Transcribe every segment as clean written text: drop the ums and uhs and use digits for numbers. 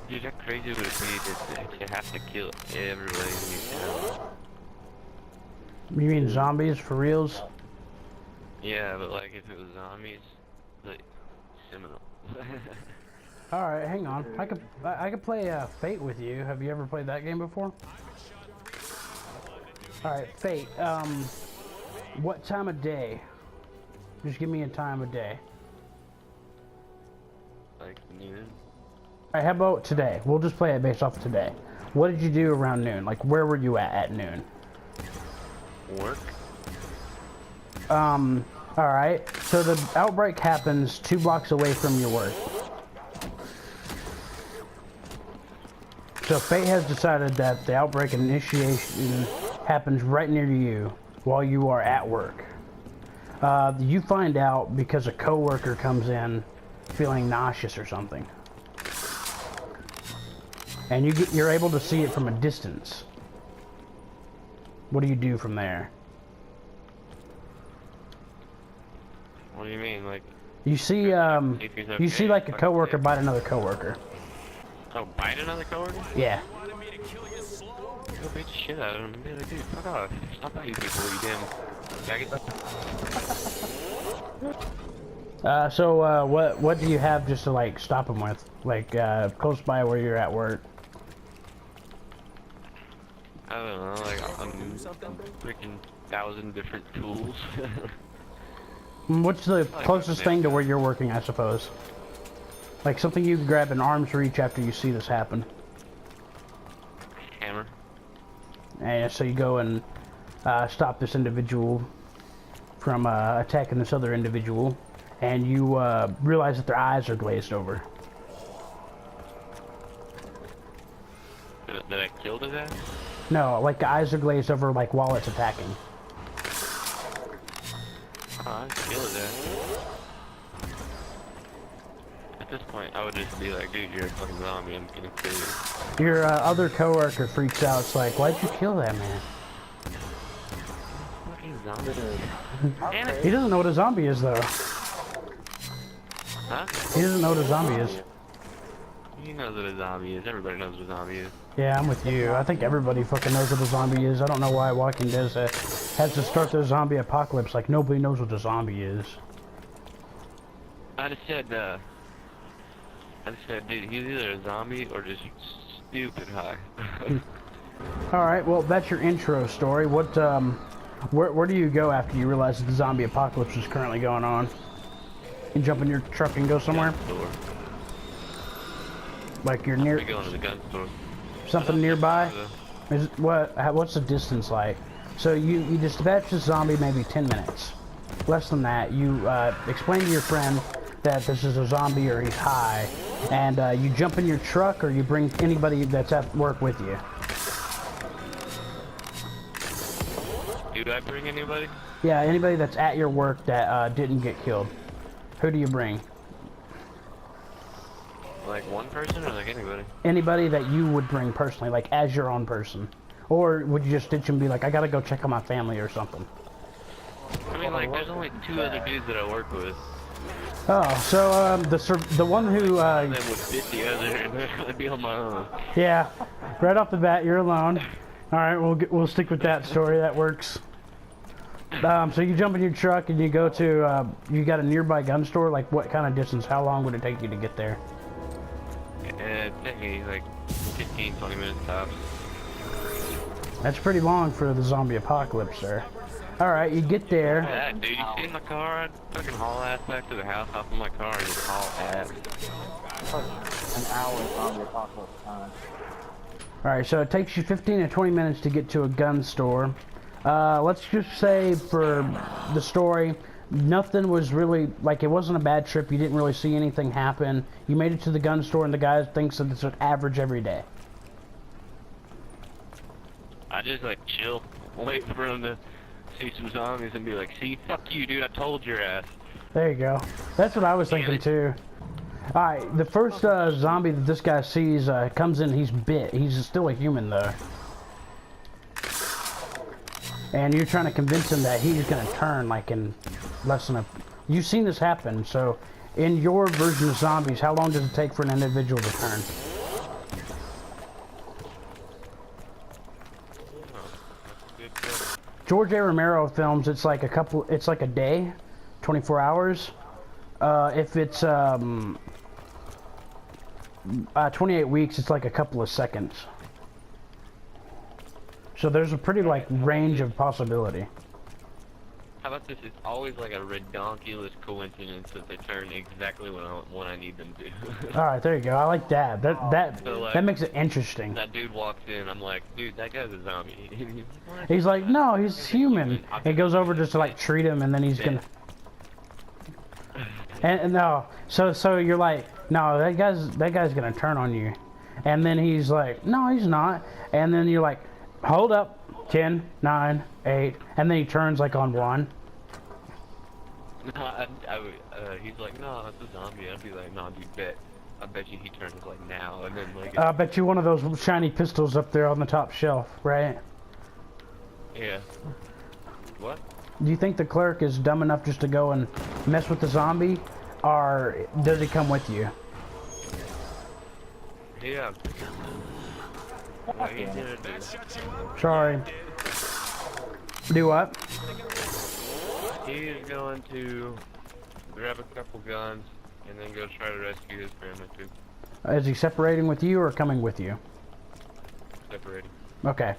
Dude, that crazy would be that you have to kill everybody in your town. You mean zombies for reals? Yeah, but like if it was zombies, like similar. Alright, hang on. I could play Fate with you. Have you ever played that game before? Alright, Fate. What time of day? Just give me a time of day. Like noon. Alright, how about today? We'll just play it based off of today. What did you do around noon? Like, where were you at noon? Work. Alright. So the outbreak happens 2 blocks away from your work. So Fate has decided that the outbreak initiation happens right near you while you are at work. You find out because a coworker comes in feeling nauseous or something. And you're able to see it from a distance. What do you do from there? What do you mean, like? You see like a coworker bite another coworker. Oh, bite another coworker? Yeah. Go beat the shit out of him. Be like, dude, fuck off. Stop biting people, you damn faggot. So what do you have just to like stop him with? Like close by where you're at work? I don't know, like freaking 1,000 different tools. What's the closest thing to where you're working, I suppose? Like something you can grab in arm's reach after you see this happen. Hammer. And so you go and stop this individual from attacking this other individual, and you realize that their eyes are glazed over. Did I kill his ass? No, like the eyes are glazed over like while it's attacking. Oh, I'd kill his ass. At this point, I would just be like, dude, you're a fucking zombie, I'm gonna kill you. Your other coworker freaks out. It's like, why'd you kill that man? Fucking zombie. Damn it. He doesn't know what a zombie is, though. Huh? He doesn't know what a zombie is. He knows what a zombie is. Everybody knows what a zombie is. Yeah, I'm with you. I think everybody fucking knows what a zombie is. I don't know why Walking Dead has to start the zombie apocalypse like nobody knows what a zombie is. I just said, dude, he's either a zombie or just stupid high. Alright, well, that's your intro story. What, where do you go after you realize that the zombie apocalypse is currently going on? You jump in your truck and go somewhere? Gun store. Like you're near... I'm going to the gun store. Something nearby? Is what's the distance like? So you dispatch the zombie maybe 10 minutes. Less than that. You explain to your friend that this is a zombie or he's high, and you jump in your truck or you bring anybody that's at work with you. Do I bring anybody? Yeah, anybody that's at your work that didn't get killed. Who do you bring? Like one person or like anybody? Anybody that you would bring personally, like as your own person. Or would you just ditch and be like, I gotta go check on my family or something? I mean, like, there's only 2 other dudes that I work with. Oh, so the one who One of them would bit the other, and I'd be on my own. yeah, right off the bat, you're alone. All right, we'll stick with that story. That works. So you jump in your truck and you go to you got a nearby gun store. Like, what kind of distance? How long would it take you to get there? It'd take me like 15, 20 minutes tops. That's pretty long for the zombie apocalypse, sir. All right, you get there. Yeah, dude, you see my car? I'd fucking haul ass back to the house, hop in my car, and just haul ass. An hour on the apocalypse time. All right, so it takes you 15 to 20 minutes to get to a gun store. Let's just say for the story, nothing was really, like, it wasn't a bad trip. You didn't really see anything happen. You made it to the gun store, and the guy thinks that it's an average every day. I just, like, chill, wait for him to see some zombies and be like, see, fuck you, dude, I told your ass. There you go. That's what I was thinking, too. Alright, the first zombie that this guy sees comes in, he's bit. He's still a human, though. And you're trying to convince him that he's going to turn, like, in less than a... You've seen this happen, so in your version of zombies, how long does it take for an individual to turn? George A. Romero films, it's like a day, 24 hours. If it's 28 weeks, it's like a couple of seconds. So there's a pretty like range of possibility. How about this? It's always like a redonkulous coincidence that they turn exactly when I need them to. All right, there you go. I like that. So, like, That makes it interesting. that dude walks in, I'm like, dude, that guy's a zombie. He's like, no, he's human. He goes over just to like treat him, and then he's gonna. And no, so you're like, no, that guy's gonna turn on you, and then he's like, no, he's not, and then you're like, hold up, 10, 9, 8, and then he turns like on 1. No, he's like, no, it's a zombie. I'd be like, no, dude, I bet you he turns like now, and then like. I bet you one of those shiny pistols up there on the top shelf, right? Yeah. What? Do you think the clerk is dumb enough just to go and mess with the zombie, or does he come with you? Yeah. What he did do. Sorry. Do what? He's going to grab a couple guns and then go try to rescue his family too. Is he separating with you or coming with you? Separating. Okay.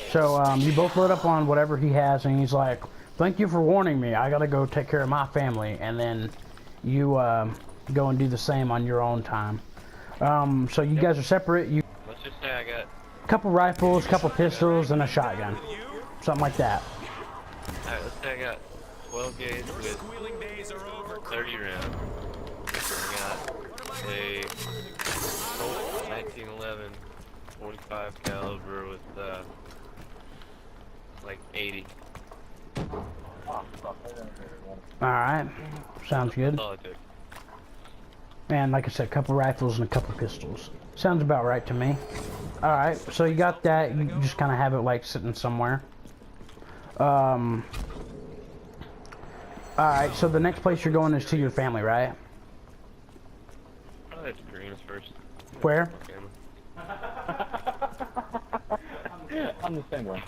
So you both load up on whatever he has, and he's like, thank you for warning me. I gotta go take care of my family. And then you go and do the same on your own time. So you guys are separate. Let's just say I got A couple rifles, couple pistols, and a shotgun. Something like that. Alright, let's say I got 12 gauge with 30 rounds. I got a Colt 1911 45 caliber with like 80. Alright. Sounds good. That's all I took. And like I said, a couple rifles and a couple pistols. Sounds about right to me. Alright, so you got that. You just kind of have it like sitting somewhere. Alright, so the next place you're going is to your family, right? Probably to Greens first. Where? I'm the same way.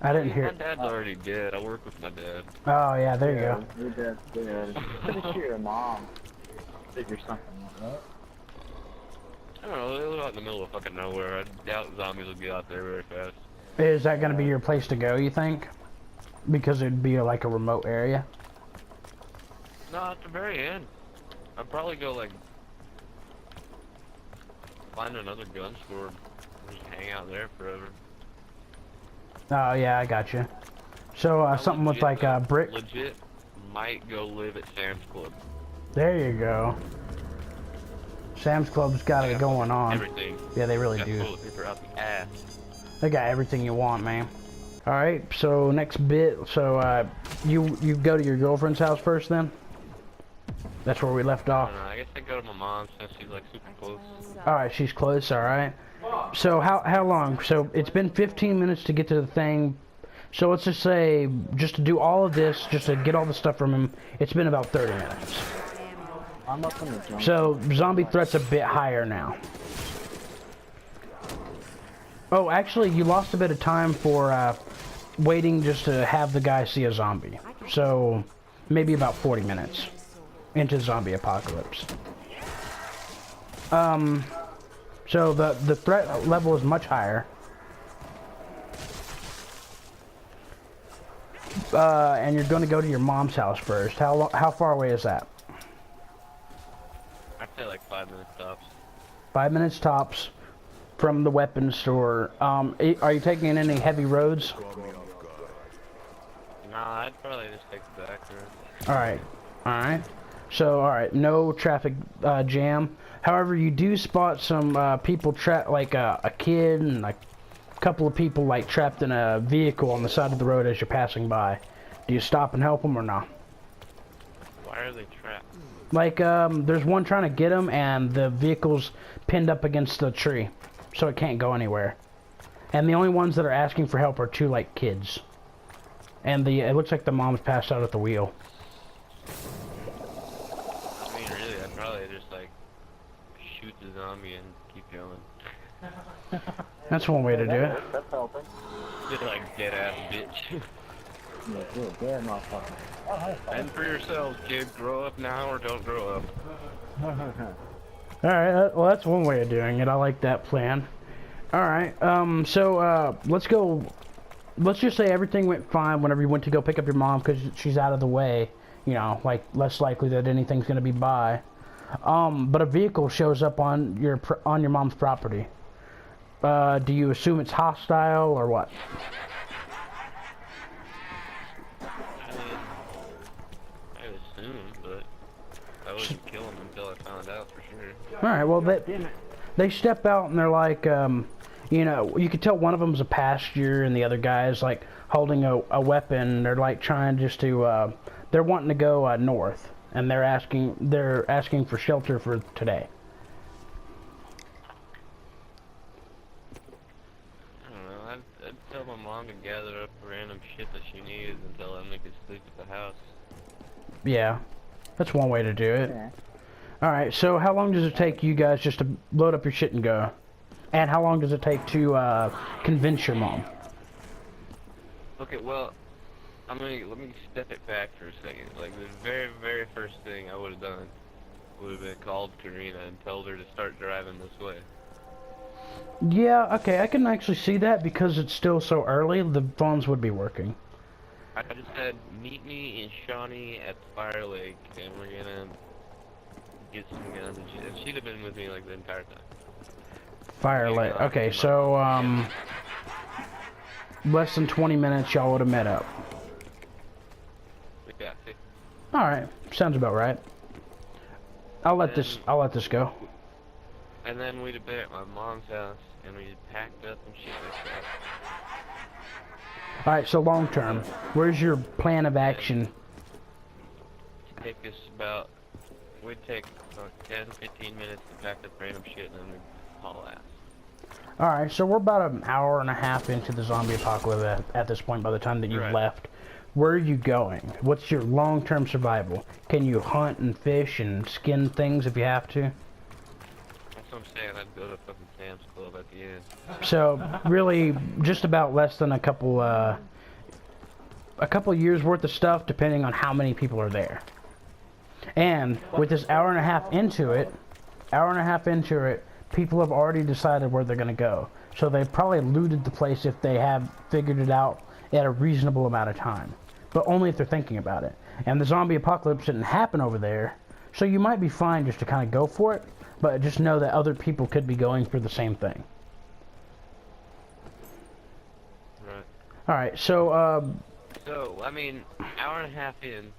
I didn't hear My it. dad's already dead. I work with my dad. Oh, yeah, there you go. Your dad's dead. Pretty sure your mom figure something out, right? I don't know, they live out in the middle of fucking nowhere. I doubt zombies will get out there very fast. Is that going to be your place to go, you think? Because it'd be like a remote area? No, at the very end. I'd probably go like find another gun store and just hang out there forever. Oh, yeah, I got you. So, I something with legit, like brick? Legit might go live at Sam's Club. There you go. Sam's Club's got it going on. Everything. Yeah, they really Got do. toilet paper out the ass. They got everything you want, man. Alright, so next bit, so you go to your girlfriend's house first then? That's where we left I off. don't know, I guess I go to my mom's since she's like super close. Alright, she's close, alright. So how long? So it's been 15 minutes to get to the thing. So let's just say, just to do all of this, just to get all the stuff from him, it's been about 30 minutes. I'm up in the jungle. So zombie threat's a bit higher now. Oh, actually, you lost a bit of time for waiting just to have the guy see a zombie. So maybe about 40 minutes into zombie apocalypse. So the threat level is much higher. And you're going to go to your mom's house first. How far away is that? I'd say like 5 minutes tops. 5 minutes tops from the weapons store. Are you taking any heavy roads? Nah, I'd probably just take the back road. Alright. Alright. So, alright, no traffic jam. However, you do spot some people trapped, like a kid and like a couple of people like trapped in a vehicle on the side of the road as you're passing by. Do you stop and help them or not? Why are they trapped? Like, there's one trying to get them and the vehicle's pinned up against the tree, so it can't go anywhere. And the only ones that are asking for help are two, like, kids. And it looks like the mom's passed out at the wheel. I mean, really, I'd probably just, like, shoot the zombie and keep going. That's one way to do it. That's helping. Just like dead ass bitch. Yeah, you're a dead motherfucker. Oh, hey, And for yourselves, kid, grow up now or don't grow up. Alright, well that's one way of doing it. I like that plan. Alright, let's go. Let's just say everything went fine whenever you went to go pick up your mom because she's out of the way. You know, like, less likely that anything's gonna be by. But a vehicle shows up on your mom's property. Do you assume it's hostile or what? I assume, but I wouldn't kill him until I found out for sure. Alright, well, they step out and they're like, you know, you can tell one of them's a passenger and the other guy is like holding a weapon. They're like trying just to, they're wanting to go north, and they're asking for shelter for today. I don't know, I'd tell my mom to gather up random shit that she needs and tell them they could sleep at the house. Yeah, that's one way to do it. Yeah. Alright, so how long does it take you guys just to load up your shit and go? And how long does it take to convince your mom? Okay, well, let me step it back for a second. Like, the very, very first thing I would have done would have been called Karina and told her to start driving this way. Yeah, okay, I can actually see that because it's still so early, the phones would be working. I just said, meet me in Shawnee at the Fire Lake, and we're gonna get some guns and shit. And she'd have been with me, like, the entire time. Fire Lake. Okay, so, less than 20 minutes y'all would have met up. Yeah, see. Alright, sounds about right. I'll let this go. And then we'd have been at my mom's house, and we'd packed up and shit like that. Alright, so long term, where's your plan of action? Take us about, we'd take about 10-15 minutes to pack up random shit, and then we'd haul ass. Alright, so we're about an hour and a half into the zombie apocalypse at this point by the time that you've left. Where are you going? What's your long-term survival? Can you hunt and fish and skin things if you have to? That's what I'm saying, I'd go to fucking Sam's Club at the end. So, really, just about less than a couple years worth of stuff, depending on how many people are there. And with this hour and a half into it, people have already decided where they're going to go. So they've probably looted the place if they have figured it out at a reasonable amount of time. But only if they're thinking about it. And the zombie apocalypse didn't happen over there, so you might be fine just to kind of go for it, but just know that other people could be going for the same thing. Right. Alright, so, So, I mean, hour and a half in,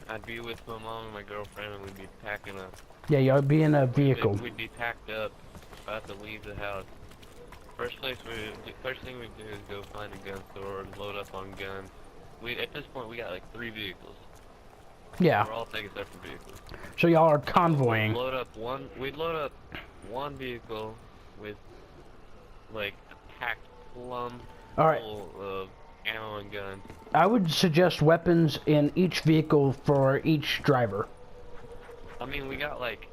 I'd be with my mom and my girlfriend, and we'd be packing up. yeah, y'all be in a vehicle. We'd be packed up, about to leave the house. First thing we'd do is go find a gun store and load up on guns. At this point, we got like 3 vehicles. Yeah. We're all taking separate vehicles. So y'all are convoying. We'd load up one vehicle with like a packed plumb full of ammo and guns. I would suggest weapons in each vehicle for each driver. I mean, we got like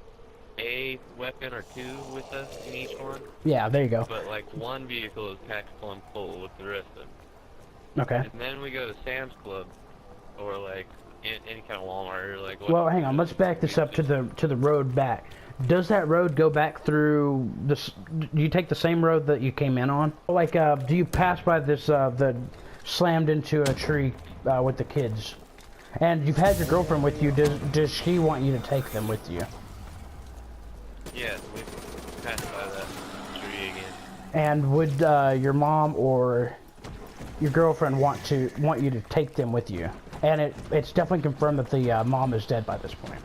a weapon or 2 with us in each one. Yeah, there you go. But like one vehicle is packed plumb full with the rest of them. Okay. And then we go to Sam's Club, or like any kind of Walmart, or like. Well, hang on. Let's back this up to the road back. Does that road go back through this? Do you take the same road that you came in on? Like, do you pass by this the slammed into a tree with the kids? And you've had your girlfriend with you. Does she want you to take them with you? Yeah, we passed by that tree again. And would your mom or your girlfriend want you to take them with you? And it's definitely confirmed that the mom is dead by this point.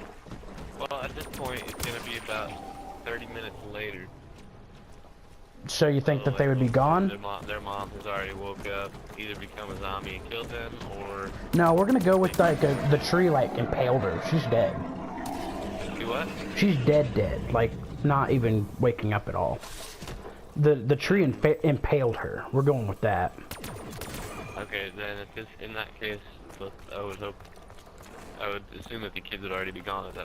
Well, at this point, it's gonna be about 30 minutes later. So you think that they would be gone? Their mom has already woke up, either become a zombie and killed them, or... No, we're gonna go with like the tree like impaled her. She's dead. See what? She's dead. Like not even waking up at all. The tree impaled her. We're going with that. Okay, then if it's in that case, I would assume that the kids would already be gone at that